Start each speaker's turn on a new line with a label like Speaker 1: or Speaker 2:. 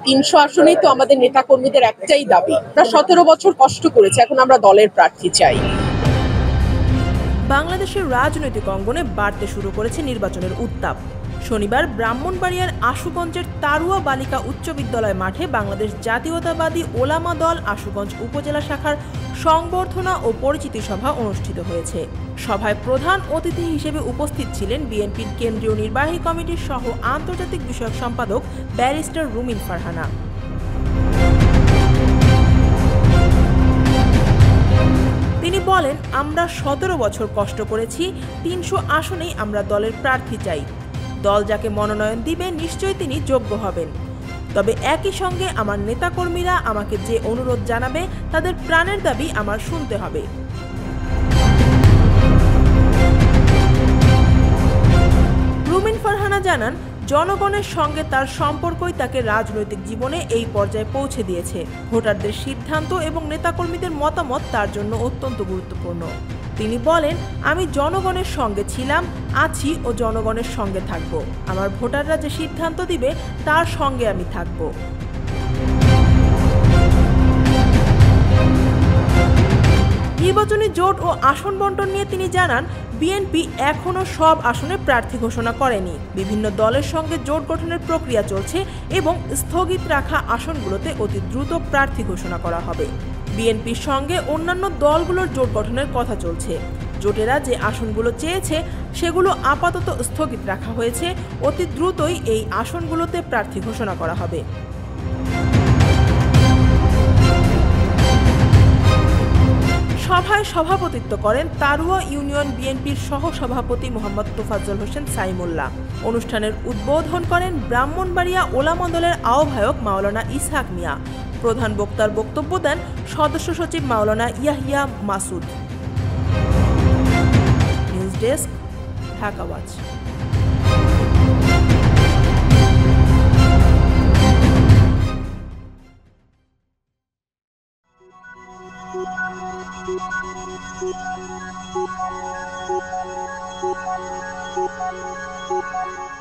Speaker 1: 300 আসনেই তো আমাদের নেতাকর্মীদের একটাই দাবি, আমরা 17 বছর কষ্ট করেছি, এখন আমরা দলের প্রার্থী চাই।
Speaker 2: বাংলাদেশের রাজনৈতিক অঙ্গনে বাড়তে শুরু করেছে নির্বাচনের উত্তাপ। শনিবার ব্রাহ্মণবাড়িয়ার আশুগঞ্জের তারুয়া বালিকা উচ্চ বিদ্যালয় মাঠে বাংলাদেশ জাতীয়তাবাদী ওলামা দল আশুগঞ্জ উপজেলা শাখার সংবর্ধনা ও পরিচিতি সভা অনুষ্ঠিত হয়েছে। সভায় প্রধান অতিথি হিসেবে উপস্থিত ছিলেন বিএনপির কেন্দ্রীয় নির্বাহী কমিটির সহ আন্তর্জাতিক বিষয়ক সম্পাদক ব্যারিস্টার রুমিন ফারহানা। তিনি বলেন, আমরা 17 বছর কষ্ট করেছি, 300 আসনেই আমরা দলের প্রার্থী চাই। দল যাকে মনোনয়ন দিবে নিশ্চয়ই তিনি যোগ্য হবেন। তবে একই সঙ্গে আমার নেতাকর্মীরা আমাকে যে অনুরোধ জানাবে তাদের প্রাণের দাবি আমার শুনতে হবে। রুমিন ফারহানা জানান, জনগণের সঙ্গে তার সম্পর্কই তাকে রাজনৈতিক জীবনে এই পর্যায়ে পৌঁছে দিয়েছে। ভোটারদের সিদ্ধান্ত এবং নেতাকর্মীদের মতামত তার জন্য অত্যন্ত গুরুত্বপূর্ণ। তিনি বলেন, আমি জনগণের সঙ্গে ছিলাম, আছি ও জনগণের সঙ্গে থাকব। আমার ভোটাররা যে সিদ্ধান্ত দিবে তার সঙ্গে আমি থাকব। নির্বাচনী জোট ও আসন বণ্টন নিয়ে তিনি জানান, বিএনপি এখনও সব আসনে প্রার্থী ঘোষণা করেনি। বিভিন্ন দলের সঙ্গে জোট গঠনের প্রক্রিয়া চলছে এবং স্থগিত রাখা আসনগুলোতে অতি দ্রুত প্রার্থী ঘোষণা করা হবে। বিএনপির সঙ্গে অন্যান্য দলগুলোর জোট গঠনের কথা চলছে। জোটেরা যে আসনগুলো চেয়েছে সেগুলো আপাতত স্থগিত রাখা হয়েছে। অতি দ্রুতই এই আসনগুলোতে প্রার্থী ঘোষণা করা হবে। সভায় সভাপতিত্ব করেন তারুয়া ইউনিয়ন বিএনপির সহ সভাপতি মোহাম্মদ তোফাজ্জল হোসেন সাইমুল্লাহ। অনুষ্ঠানের উদ্বোধন করেন ব্রাহ্মণবাড়িয়া ওলামা দলের আহ্বায়ক মাওলানা ইসহাক মিয়া। প্রধান বক্তার বক্তব্য দেন সদস্য সচিব Maulana Yahya Masud. News desk, Dhaka watch.
Speaker 3: Thank you.